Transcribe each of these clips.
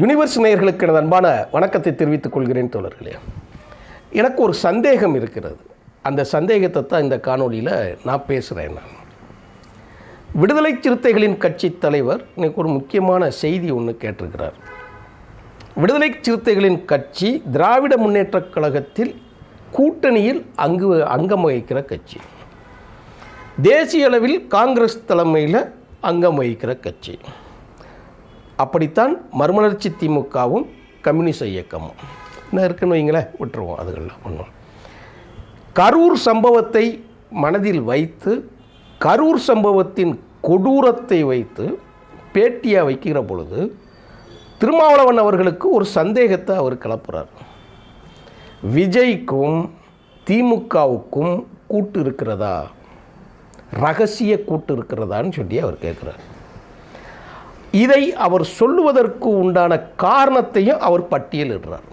Universe நேயர்களுக்கு எனது அன்பான வணக்கத்தை தெரிவித்துக் கொள்கிறேன் தோழர்களே. எனக்கு ஒரு சந்தேகம் இருக்கிறது. அந்த சந்தேகத்தை தான் இந்த காணொலியில் நான் பேசுகிறேன். விடுதலை சிறுத்தைகளின் கட்சி தலைவர் எனக்கு ஒரு முக்கியமான செய்தி ஒன்று கேட்டிருக்கிறார். விடுதலை சிறுத்தைகளின் கட்சி திராவிட முன்னேற்றக் கழகத்தில் கூட்டணியில் அங்கம் வகிக்கிற கட்சி, தேசிய அளவில் காங்கிரஸ் தலைமையில் அங்கம் வகிக்கிற கட்சி. அப்படித்தான் மறுமலர்ச்சி திமுகவும் கம்யூனிஸ்ட் இயக்கமும் என்ன இருக்குன்னு வைங்களேன், விட்டுருவோம், அதுகள்லாம் பண்ணுவோம். கரூர் சம்பவத்தை மனதில் வைத்து, கரூர் சம்பவத்தின் கொடூரத்தை வைத்து பேட்டியாக வைக்கிற பொழுது திருமாவளவன் அவர்களுக்கு ஒரு சந்தேகத்தை அவர் கிளப்புறார். விஜய்க்கும் திமுகவுக்கும் கூட்டு இருக்கிறதா, ரகசிய கூட்டு இருக்கிறதான்னு சொல்லி அவர் கேட்குறார். இதை அவர் சொல்லுவதற்கு உண்டான காரணத்தையும் அவர் பட்டியலிடுறார்.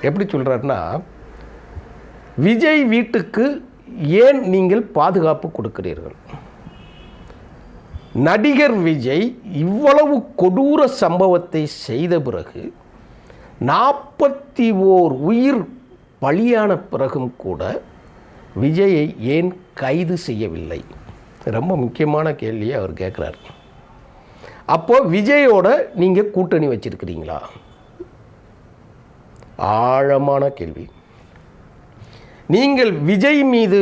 எப்படி சொல்கிறார்னா, விஜய் வீட்டுக்கு ஏன் நீங்கள் பாதுகாப்பு கொடுக்கிறீர்கள்? நடிகர் விஜய் இவ்வளவு கொடூர சம்பவத்தை செய்த பிறகு 41 உயிர் பலியான பிறகும் கூட விஜயை ஏன் கைது செய்யவில்லை? ரொம்ப முக்கியமான கேள்வியை அவர் கேட்குறார். அப்போது விஜயோட நீங்கள் கூட்டணி வச்சிருக்கிறீங்களா? ஆழமான கேள்வி. நீங்கள் விஜய் மீது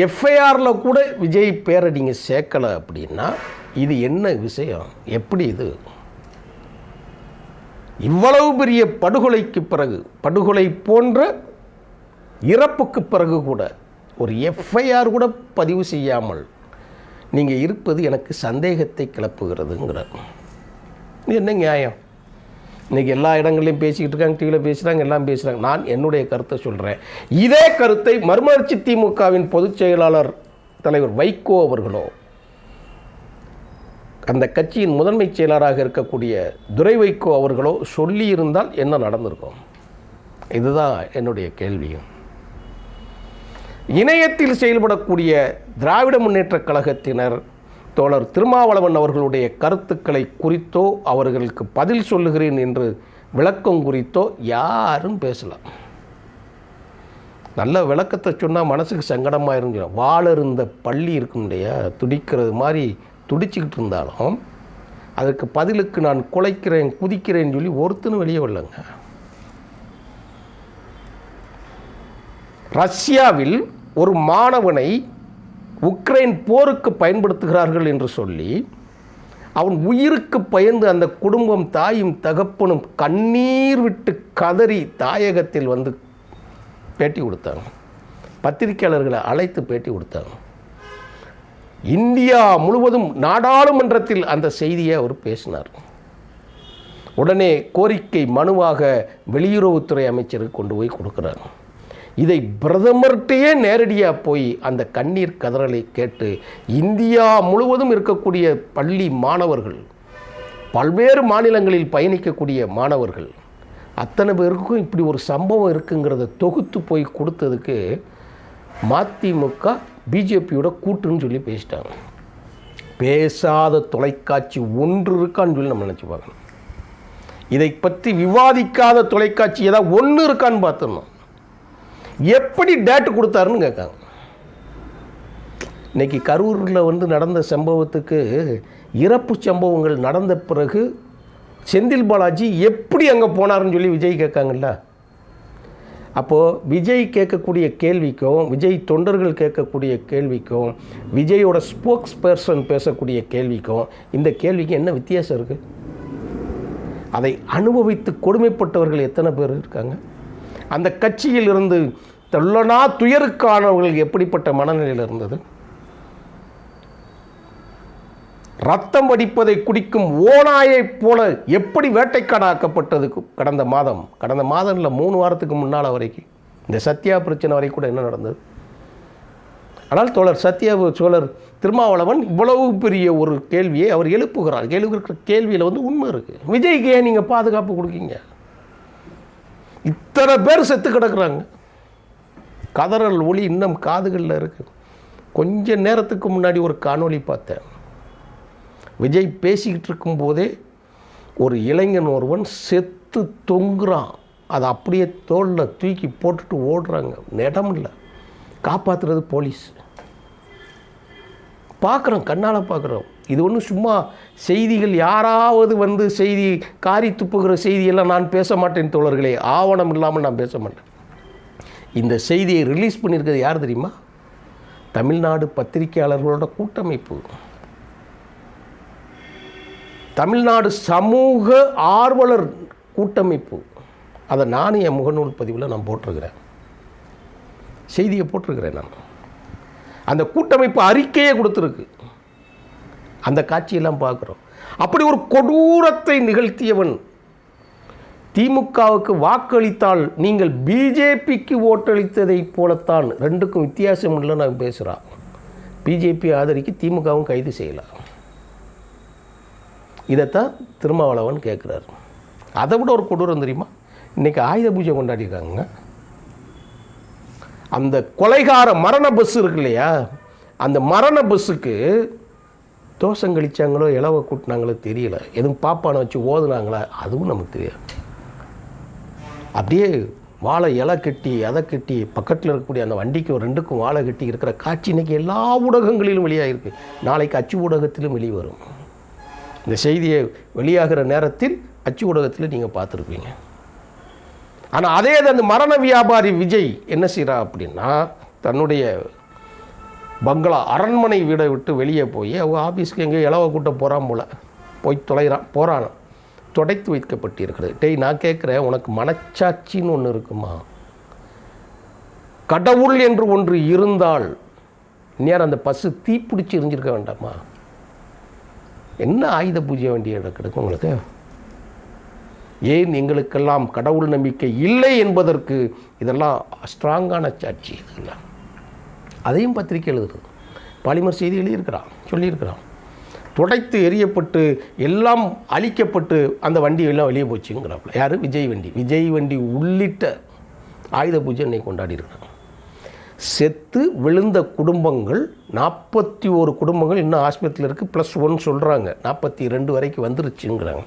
எஃப்ஐஆரில் கூட விஜய் பேரை நீங்கள் சேர்க்கலை அப்படின்னா இது என்ன விஷயம்? எப்படி இது? இவ்வளவு பெரிய படுகொலைக்கு பிறகு, படுகொலை போன்ற இறப்புக்கு பிறகு கூட ஒரு எஃப்ஐஆர் கூட பதிவு செய்யாமல் நீங்கள் இருப்பது எனக்கு சந்தேகத்தை கிளப்புகிறதுங்கிறார். இது என்ன நியாயம்? இன்றைக்கி எல்லா இடங்களையும் பேசிக்கிட்டு இருக்காங்க, டிவியில் பேசுகிறாங்க, எல்லாம் பேசுகிறாங்க. நான் என்னுடைய கருத்தை சொல்கிறேன். இதே கருத்தை மறுமலர்ச்சி திமுகவின் பொதுச் செயலாளர் தலைவர் வைகோ அவர்களோ, அந்த கட்சியின் முதன்மை செயலராக இருக்கக்கூடிய துரை வைகோ அவர்களோ சொல்லியிருந்தால் என்ன நடந்திருக்கும்? இதுதான் என்னுடைய கேள்வியும். இணையத்தில் செயல்படக்கூடிய திராவிட முன்னேற்றக் கழகத்தினர் தோழர் திருமாவளவன் அவர்களுடைய கருத்துக்களை குறித்தோ, அவர்களுக்கு பதில் சொல்லுகிறேன் என்று விளக்கம் குறித்தோ யாரும் பேசலாம். நல்ல விளக்கத்தை சொன்னால் மனசுக்கு சங்கடமாக இருந்துடும். வாழருந்த பள்ளி இருக்கும் இல்லையா, துடிக்கிறது மாதிரி துடிச்சிக்கிட்டு இருந்தாலும் அதுக்கு பதிலுக்கு நான் குலைக்கிறேன், குதிக்கிறேன்னு சொல்லி ஒருத்தனும் வெளியே வரலங்க. ரஷ்யாவில் ஒரு மாணவனை உக்ரைன் போருக்கு பயன்படுத்துகிறார்கள் என்று சொல்லி அவன் உயிருக்கு பயந்து அந்த குடும்பம், தாயும் தகப்பனும் கண்ணீர் விட்டு கதறி தாயகத்தில் வந்து பேட்டி கொடுத்தாங்க. பத்திரிகையாளர்களை அழைத்து பேட்டி கொடுத்தாங்க. இந்தியா முழுவதும் நாடாளுமன்றத்தில் அந்த செய்தியை அவர் பேசினார். உடனே கோரிக்கை மனுவாக வெளியுறவுத்துறை அமைச்சருக்கு கொண்டு போய் கொடுக்குறார். இதை பிரதமர்கிட்டையே நேரடியாக போய் அந்த கண்ணீர் கதறலை கேட்டு இந்தியா முழுவதும் இருக்கக்கூடிய பள்ளி மாணவர்கள், பல்வேறு மாநிலங்களில் பயணிக்கக்கூடிய மாணவர்கள், அத்தனை பேருக்கும் இப்படி ஒரு சம்பவம் இருக்குங்கிறத தொகுத்து போய் கொடுத்ததுக்கு மதிமுக பிஜேபியோட கூட்டுன்னு சொல்லி பேசிட்டாங்க. பேசாத தொலைக்காட்சி ஒன்று இருக்கான்னு சொல்லி நம்ம நினச்சி பார்க்கணும். இதை பற்றி விவாதிக்காத தொலைக்காட்சி ஏதாவது ஒன்று இருக்கான்னு பார்த்துடணும். எப்படி டேட்டு கொடுத்தாருன்னு கேட்காங்க. இன்றைக்கி கரூரில் நடந்த சம்பவத்துக்கு இறப்பு சம்பவங்கள் நடந்த பிறகு செந்தில் பாலாஜி எப்படி அங்கே போனார்னு சொல்லி விஜய் கேட்காங்கல்ல. அப்போது விஜய் கேட்கக்கூடிய கேள்விக்கும், விஜய் தொண்டர்கள் கேட்கக்கூடிய கேள்விக்கும், விஜயோட ஸ்போக்ஸ் பர்சன் பேசக்கூடிய கேள்விக்கும் இந்த கேள்விக்கு என்ன வித்தியாசம் இருக்குது? அதை அனுபவித்து கொடுமைப்பட்டவர்கள் எத்தனை பேர் இருக்காங்க? அந்த கட்சியில் இருந்து தொல்லனா துயருக்கானவர்கள் எப்படிப்பட்ட மனநிலையில் இருந்தது? ரத்தம் வடிப்பதை குடிக்கும் ஓநாயைப் போல எப்படி வேட்டைக்காடாக்கப்பட்டது கடந்த மாதம் இல்லை 3 வாரத்துக்கு முன்னால் வரைக்கும். இந்த சத்யா பிரச்சனை வரை கூட என்ன நடந்தது? ஆனால் தோழர் திருமாவளவன் இவ்வளவு பெரிய ஒரு கேள்வியை அவர் எழுப்புகிறார். எழுப்புகிற கேள்வியில் உண்மை இருக்குது. விஜய்க்கு ஏன் நீங்கள் பாதுகாப்பு கொடுக்கீங்க? இத்தனை பேர் செத்து கிடக்குறாங்க. கதறல் ஒளி இன்னும் காதுகளில் இருக்குது. கொஞ்ச நேரத்துக்கு முன்னாடி ஒரு காணொளி பார்த்தேன். விஜய் பேசிக்கிட்டு இருக்கும்போதே ஒரு இளைஞன் ஒருவன் செத்து தொங்குறான். அதை அப்படியே தோளில் தூக்கி போட்டுட்டு ஓடுறாங்க. இடம் இல்லை, காப்பாற்றுறது போலீஸ். பார்க்குறோம், கண்ணால் பார்க்குறோம். இது ஒன்றும் சும்மா செய்திகள் யாராவது வந்து செய்தி காரி துப்புகிற செய்தியெல்லாம் நான் பேச மாட்டேன் தோழர்களே. ஆவணம் இல்லாமல் நான் பேச மாட்டேன். இந்த செய்தியை ரிலீஸ் பண்ணியிருக்கிறது யார் தெரியுமா? தமிழ்நாடு பத்திரிகையாளர்களோட கூட்டமைப்பு, தமிழ்நாடு சமூக ஆர்வலர் கூட்டமைப்பு. அதை நானும் என் முகநூல் பதிவில் நான் போட்டிருக்கிறேன், செய்தியை போட்டிருக்கிறேன். நான் அந்த கூட்டமைப்பு அறிக்கையை கொடுத்துருக்கு. அந்த காட்சியெல்லாம் பார்க்குறோம். அப்படி ஒரு கொடூரத்தை நிகழ்த்தியவன். திமுகவுக்கு வாக்களித்தால் நீங்கள் பிஜேபிக்கு ஓட்டளித்ததை போலத்தான், ரெண்டுக்கும் வித்தியாசம் இல்லை நான் பேசுகிறான். பிஜேபி ஆதரிக்கு திமுகவும் கைது செய்யலாம். இதைத்தான் திருமாவளவன் கேட்குறாரு. அதை விட ஒரு கொடூரம் தெரியுமா? இன்றைக்கி ஆயுத பூஜை கொண்டாடிருக்காங்க. அந்த கொலைகார மரண பஸ் இருக்கு இல்லையா, அந்த மரண பஸ்ஸுக்கு தோசம் கழிச்சாங்களோ இலவ கூட்டினாங்களோ தெரியல, எதுவும் பாப்பானை வச்சு ஓதுனாங்களா அதுவும் நமக்கு தெரியாது. அப்படியே வாழை இலை கட்டி அதை கட்டி பக்கத்தில் இருக்கக்கூடிய அந்த வண்டிக்கும் ரெண்டுக்கும் வாழை கட்டி இருக்கிற காட்சி இன்றைக்கி எல்லா ஊடகங்களிலும் வெளியாகிருக்கு. நாளைக்கு அச்சு ஊடகத்திலும் வெளிவரும். இந்த செய்தியை வெளியாகிற நேரத்தில் அச்சு ஊடகத்தில் நீங்கள் பார்த்துருப்பீங்க. ஆனால் அதே அந்த மரண வியாபாரி விஜய் என்ன செய்கிறா அப்படின்னா, தன்னுடைய பங்களா அரண்மனை வீடை விட்டு வெளியே போய் அவங்க ஆஃபீஸ்க்கு எங்கேயோ இலவ கூட்ட போகிறான் போல், போய் போகிறான். துடைத்து வைக்கப்பட்டிருக்கிறது. டேய், நான் கேட்குறேன், உனக்கு மனச்சாட்சின்னு ஒன்று இருக்குமா? கடவுள் என்று ஒன்று இருந்தால் நேரம் அந்த பஸ்ஸு தீப்பிடிச்சு எரிஞ்சிருக்க வேண்டாமா? என்ன ஆயுத பூஜை வேண்டிய கிடக்கு உங்களுக்கு? ஏன் எங்களுக்கெல்லாம் கடவுள் நம்பிக்கை இல்லை என்பதற்கு இதெல்லாம் ஸ்ட்ராங்கான சாட்சி. இதெல்லாம் அதையும் பத்திரிக்கை எழுதுறது. பாலிமர் செய்தி எழுதியிருக்கிறான், சொல்லியிருக்கிறான். துடைத்து எரியப்பட்டு எல்லாம் அழிக்கப்பட்டு அந்த வண்டி எல்லாம் வெளியே போச்சுங்கிறாப்புல. யார்? விஜய் வண்டி. விஜய் வண்டி உள்ளிட்ட ஆயுத பூஜை இன்னைக்கு கொண்டாடி இருக்கிறாங்க. செத்து விழுந்த குடும்பங்கள் 41 குடும்பங்கள் இன்னும் ஆஸ்பத்திரியில் இருக்குது. +1 சொல்கிறாங்க, 42 வரைக்கும் வந்துருச்சுங்கிறாங்க.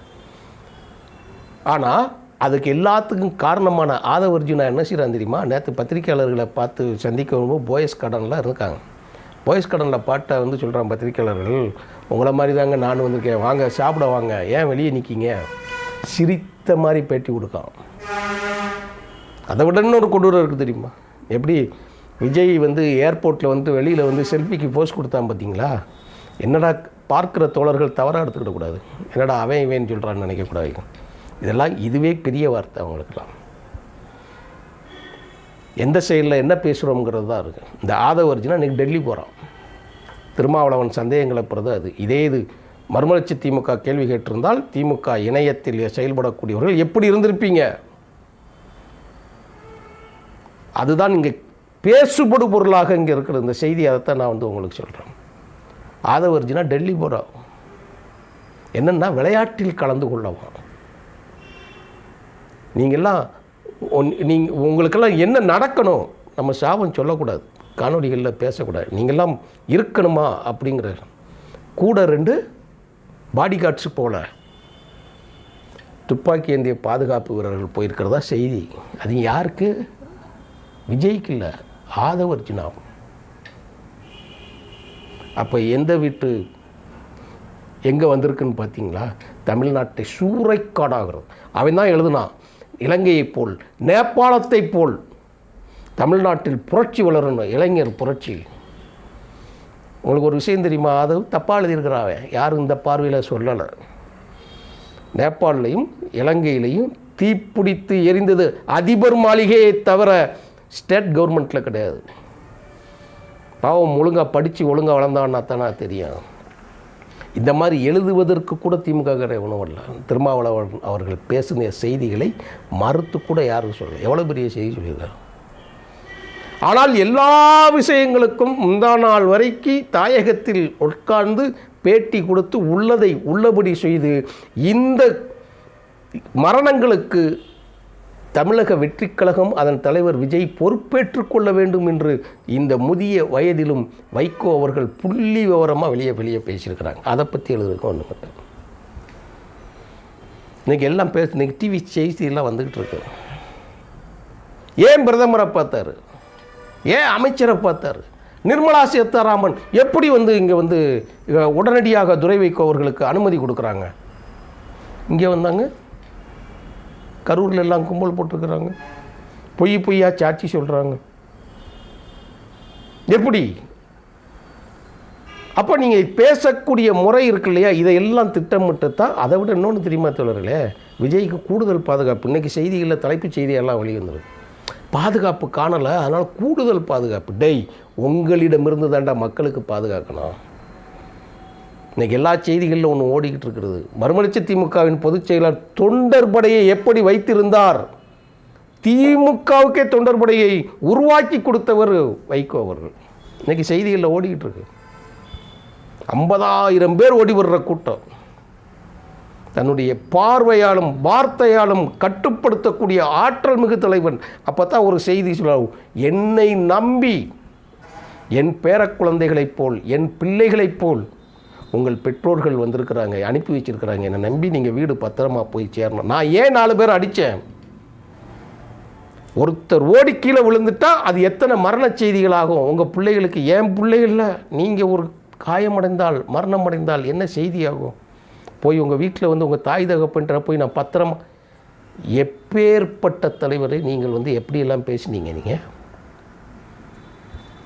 ஆனால் அதுக்கு எல்லாத்துக்கும் காரணமான ஆதவர்ஜுனா என்ன செய்கிறான் தெரியுமா? நேற்று பத்திரிகையாளர்களை பார்த்து சந்திக்க வரும்போது போயஸ் கார்டனில் இருக்காங்க. போயஸ் கார்டனில் பாட்டை வந்து சொல்கிறான் பத்திரிகையாளர்கள், உங்களை மாதிரி தாங்க நான் வந்திருக்கேன், வாங்க சாப்பிட வாங்க, ஏன் வெளியே நிற்கிங்க, சிரித்த மாதிரி பேட்டி கொடுக்கான். அதை விட இன்னொரு கொடூரம் இருக்குது தெரியுமா? எப்படி விஜய் வந்து ஏர்போர்ட்டில் வந்து வெளியில் வந்து செல்ஃபிக்கு போஸ்ட் கொடுத்தான் பார்த்தீங்களா? என்னடா பார்க்குற தோழர்கள் தவறாக எடுத்துக்கிடக்கூடாது, என்னடா அவன் இவன் சொல்கிறான்னு நினைக்கக்கூடாது. இதெல்லாம் இதுவே பெரிய வார்த்தை அவங்களுக்கெல்லாம். எந்த செயலில் என்ன பேசுகிறோங்கிறது தான் இருக்குது. இந்த ஆதவர்ஜுனா இன்றைக்கி டெல்லி போகிறான். திருமாவளவன் சந்தேகங்களை பிறகு அது இதே இது மறுமலர்ச்சி திமுக கேள்வி கேட்டிருந்தால் திமுக இணையத்தில் செயல்படக்கூடியவர்கள் எப்படி இருந்திருப்பீங்க? அதுதான் இங்கே பேசுபடு பொருளாக இங்கே இருக்கிற இந்த செய்தி. அதைத்தான் நான் வந்து உங்களுக்கு சொல்கிறேன். ஆதவர்ஜுனா டெல்லி போகிறான். என்னென்னா விளையாட்டில் கலந்து கொள்ளவா. உங்களுக்கெல்லாம் என்ன நடக்கணும், நம்ம சாபம் சொல்லக்கூடாது, காணொலிகளில் பேசக்கூடாது. நீங்கள்லாம் இருக்கணுமா அப்படிங்கிற கூட 2 பாடி கார்ட்ஸு போல துப்பாக்கி ஏந்திய பாதுகாப்பு வீரர்கள் போயிருக்கிறதா செய்தி. அது யாருக்கு? விஜய்க்கு இல்லை, ஆதவர்ஜுனா. அப்போ எந்த வீட்டு எங்கே வந்திருக்குன்னு பார்த்தீங்களா? தமிழ்நாட்டை சூறைக்காடாகிறது. அவன் தான் எழுதுனான், இலங்கையைப் போல் நேபாளத்தைப் போல் தமிழ்நாட்டில் புரட்சி வளரணும், இளைஞர் புரட்சி. உங்களுக்கு ஒரு விஷயம் தெரியுமா? அது தப்பாக எழுதியிருக்கிறாவே, யாரும் இந்த பார்வையில் சொல்லலை. நேபாளிலையும் இலங்கையிலையும் தீப்பிடித்து எரிந்தது அதிபர் மாளிகையை தவிர ஸ்டேட் கவர்மெண்ட்டில் கிடையாது. பாவம் ஒழுங்காக படித்து ஒழுங்காக வளர்ந்தான்னா தானே தெரியும். இந்த மாதிரி எழுதுவதற்கு கூட திமுக உணவல்ல. திருமாவளவன் அவர்கள் பேசின செய்திகளை மறுத்து கூட யாரும் சொல்லலை. எவ்வளோ பெரிய செய்தி சொல்லியிருக்காரு. ஆனால் எல்லா விஷயங்களுக்கும் முந்தா நாள் வரைக்கும் தாயகத்தில் உட்கார்ந்து பேட்டி கொடுத்து உள்ளதை உள்ளபடி செய்து இந்த மரணங்களுக்கு தமிழக வெற்றிக் கழகம் அதன் தலைவர் விஜய் பொறுப்பேற்றுக் கொள்ள வேண்டும் என்று இந்த முதிய வயதிலும் வைகோ அவர்கள் புள்ளி விவரமாக வெளியே பேசியிருக்கிறாங்க. அதை பற்றி எழுதுறதுக்கு ஒன்று. இன்றைக்கி எல்லாம் இன்றைக்கி டிவி செய்தியெல்லாம் வந்துக்கிட்டு இருக்கு. ஏன் பிரதமரை பார்த்தாரு, ஏன் அமைச்சரை பார்த்தாரு? நிர்மலா சீதாராமன் எப்படி இங்கே உடனடியாக துரை வைகோ அவர்களுக்கு அனுமதி கொடுக்குறாங்க? இங்கே வந்தாங்க, கரூரில் எல்லாம் கும்பல் போட்டிருக்கிறாங்க, பொய்யா சாட்சி சொல்கிறாங்க. எப்படி? அப்போ நீங்கள் பேசக்கூடிய முறை இருக்கு இல்லையா, இதையெல்லாம் திட்டமிட்டு தான். அதை விட இன்னொன்று தெரியுமா தோழர்களே, விஜய்க்கு கூடுதல் பாதுகாப்பு. இன்றைக்கி செய்திகளில் தலைப்புச் செய்தியெல்லாம் வெளிவந்துருக்கு. பாதுகாப்பு காணலை, அதனால் கூடுதல் பாதுகாப்பு. டெய், உங்களிடமிருந்து தாண்டா மக்களுக்கு பாதுகாக்கணும். இன்றைக்கி எல்லா செய்திகளில் ஒன்று ஓடிக்கிட்டு இருக்கிறது. மறுமலர்ச்சி திமுகவின் பொதுச் செயலாளர் தொண்டர் படையை எப்படி வைத்திருந்தார்? திமுகவுக்கே தொண்டர் படையை உருவாக்கி கொடுத்தவர் வைகோ அவர்கள். இன்றைக்கி செய்திகளில் ஓடிக்கிட்டு இருக்கு. 50,000 பேர் ஓடி வர்ற கூட்டம். தன்னுடைய பார்வையாலும் வார்த்தையாலும் கட்டுப்படுத்தக்கூடிய ஆற்றல் மிகு தலைவன். அப்போ தான் ஒரு செய்தி சொல்ல, என்னை நம்பி என் பேரக்குழந்தைகளைப் போல், என் பிள்ளைகளைப் போல் உங்கள் பெற்றோர்கள் வந்திருக்கிறாங்க, அனுப்பி வச்சிருக்கிறாங்க. என்னை நம்பி நீங்கள் வீடு பத்திரமா போய் சேரணும். நான் ஏன் 4 பேர் அடித்தேன்? ஒருத்தர் ஓடி கீழே விழுந்துட்டா அது எத்தனை மரண செய்திகளாகும் உங்கள் பிள்ளைகளுக்கு. என் பிள்ளைகளில் நீங்கள் ஒரு காயமடைந்தால், மரணம் அடைந்தால் என்ன செய்தியாகும்? போய் உங்கள் வீட்டில் உங்கள் தாய் தகப்பன்ற போய் நான் பத்திரமா. எப்பேற்பட்ட தலைவரை நீங்கள் எப்படியெல்லாம் பேசினீங்க? நீங்கள்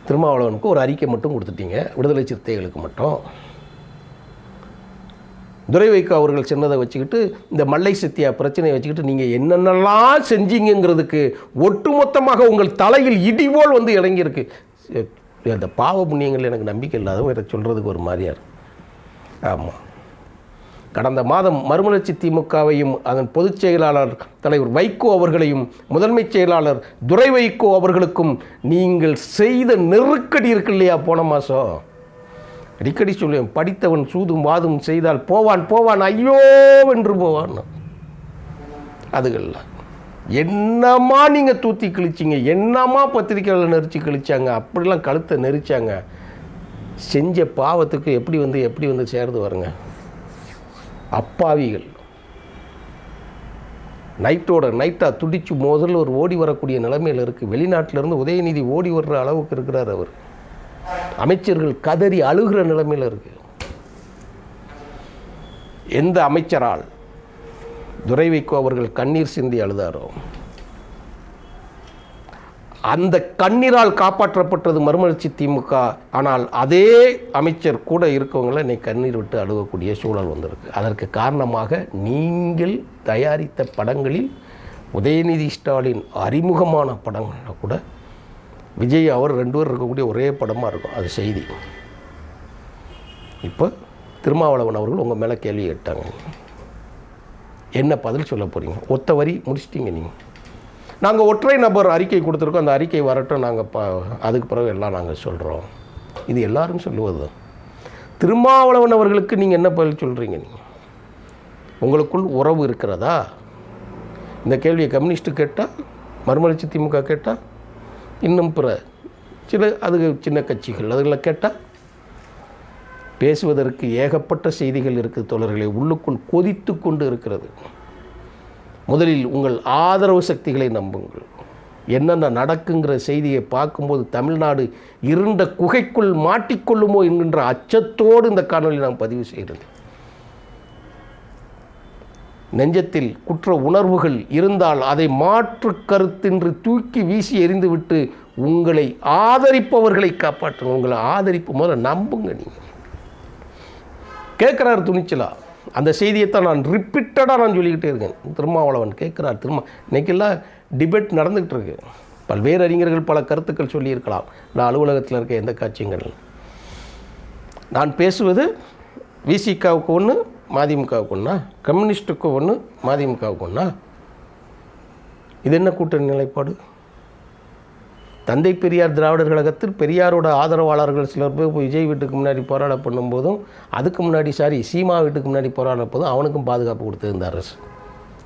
திருமாவளவனுக்கு ஒரு அறிக்கை மட்டும் கொடுத்துட்டீங்க, விடுதலை சிறுத்தைகளுக்கு மட்டும். துரை வைகோ அவர்கள் சொன்னதை வச்சுக்கிட்டு, இந்த மல்லை சத்தியா பிரச்சனையை வச்சுக்கிட்டு நீங்கள் என்னென்னலாம் செஞ்சீங்கிறதுக்கு ஒட்டுமொத்தமாக உங்கள் தலையில் இடிபோல் இறங்கியிருக்கு. அந்த பாவ புண்ணியங்கள் எனக்கு நம்பிக்கை இல்லாதவங்க இதை சொல்கிறதுக்கு ஒரு மாதிரியார். ஆமாம், கடந்த மாதம் மறுமலர்ச்சி திமுகவையும் அதன் பொதுச் செயலாளர் தலைவர் வைகோ அவர்களையும் முதன்மைச் செயலாளர் துரை வைகோ அவர்களுக்கும் நீங்கள் செய்த நெருக்கடி இருக்கு இல்லையா? போன மாதம் அடிக்கடி சொல்லுவேன், படித்தவன் சூதும் வாதும் செய்தால் போவான் ஐயோ என்று போவான். அதுகள்லாம் என்னம்மா நீங்கள் தூத்தி கிழிச்சிங்க, என்னம்மா பத்திரிக்கையில் நெரிச்சு கிழிச்சாங்க, அப்படிலாம் கழுத்தை நெரிச்சாங்க. செஞ்ச பாவத்துக்கு எப்படி சேர்ந்து வருங்க அப்பாவிகள். நைட்டாக துடிச்சு முதல்ல ஒரு ஓடி வரக்கூடிய நிலைமையில் இருக்குது. வெளிநாட்டிலேருந்து உதயநிதி ஓடி வர்ற அளவுக்கு இருக்கிறார் அவர். அமைச்சர்கள் கதறி அழுகிற நிலைமையில் இருக்குது. எந்த அமைச்சரால் துரை வைகோ அவர்கள் கண்ணீர் சிந்தி அழுதாரோ அந்த கண்ணீரால் காப்பாற்றப்பட்டது மறுமலர்ச்சி திமுக. ஆனால் அதே அமைச்சர் கூட இருக்கவங்கள இன்னைக்கு கண்ணீர் விட்டு அழுகக்கூடிய சூழல் வந்திருக்கு. அதற்கு காரணமாக நீங்கள் தயாரித்த படங்களில் உதயநிதி ஸ்டாலின் அறிமுகமான படங்களில் கூட விஜய் அவர் 2 பேர் இருக்கக்கூடிய ஒரே படமாக இருக்கும். அது செய்தி. இப்போ திருமாவளவன் அவர்கள் உங்கள் மேலே கேள்வி கேட்டாங்க, என்ன பதில் சொல்ல போகிறீங்க? ஒத்த வரி முடிச்சிட்டிங்க நீங்கள். நாங்கள் ஒற்றை நபர் அறிக்கை கொடுத்துருக்கோம், அந்த அறிக்கை வரட்டும், நாங்கள் அதுக்கு பிறகு எல்லாம் நாங்கள் சொல்கிறோம். இது எல்லாரும் சொல்லுவது தான். திருமாவளவன் அவர்களுக்கு நீங்கள் என்ன பதில் சொல்கிறீங்க? நீங்கள் உங்களுக்குள் உறவு இருக்கிறதா? இந்த கேள்வியை கம்யூனிஸ்ட்டு கேட்டால், மறுமலர்ச்சி திமுக கேட்டால், இன்னும் பிற அதுக்கு சின்ன கட்சிகள் அதுகளை கேட்டால் பேசுவதற்கு ஏகப்பட்ட செய்திகள் இருக்குது தோழர்களே. உள்ளுக்குள் கொதித்து கொண்டு இருக்கிறது. முதலில் உங்கள் ஆதரவு சக்திகளை நம்புங்கள். என்னென்ன நடக்குங்கிற செய்தியை பார்க்கும்போது தமிழ்நாடு இருண்ட குகைக்குள் மாட்டிக்கொள்ளுமோ என்கின்ற அச்சத்தோடு இந்த காணொலி நாம் பதிவு செய்கிறது. நெஞ்சத்தில் குற்ற உணர்வுகள் இருந்தால் அதை மாற்று கருத்தின்றி தூக்கி வீசி எறிந்துவிட்டு உங்களை ஆதரிப்பவர்களை காப்பாற்றுங்க. உங்களை ஆதரிப்பு முதல்ல நம்புங்க. நீங்கள் கேட்குறாரு துணிச்சலா, அந்த செய்தியைத்தான் நான் ரிப்பீட்டடாக நான் சொல்லிக்கிட்டே இருக்கேன். திருமாவளவன் கேட்குறார். இன்றைக்கெல்லாம் டிபேட் நடந்துக்கிட்டு இருக்கு. பல்வேறு அறிஞர்கள் பல கருத்துக்கள் சொல்லியிருக்கலாம். நான் அலுவலகத்தில் இருக்க எந்த காட்சியங்கள் நான் பேசுவது விசிகாவுக்கு ஒன்று, மதிமுகவுக்கு ஒன்றா, கம்யூனிஸ்ட்டுக்கு ஒன்று, மதிமுகவுக்கு ஒன்றா? இது என்ன கூட்டணி நிலைப்பாடு? தந்தை பெரியார் திராவிடர் கழகத்தில் பெரியாரோட ஆதரவாளர்கள் சிலர் பேர் விஜய் வீட்டுக்கு முன்னாடி போராட பண்ணும்போதும், அதுக்கு முன்னாடி சீமா வீட்டுக்கு முன்னாடி போராட போதும் அவனுக்கும் பாதுகாப்பு கொடுத்தது அரசு.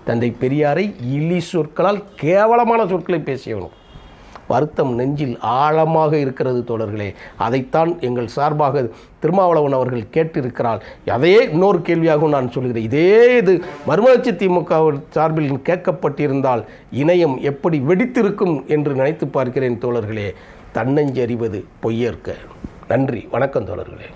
தந்தை பெரியாரை இழி சொற்களால் கேவலமான சொற்களை பேசியவனும் வருத்தம் நெஞ்சில் ஆழமாக இருக்கிறது தோழர்களே. அதைத்தான் எங்கள் சார்பாக திருமாவளவன் அவர்கள் கேட்டிருக்கிறார். அதையே இன்னொரு கேள்வியாகவும் நான் சொல்கிறேன். இதே இது மறுமலர்ச்சி திமுக சார்பில் கேட்கப்பட்டிருந்தால் இணையம் எப்படி வெடித்திருக்கும் என்று நினைத்து பார்க்கிறேன் தோழர்களே. தன்னஞ்சறிவது பொய்யேற்க. நன்றி, வணக்கம் தோழர்களே.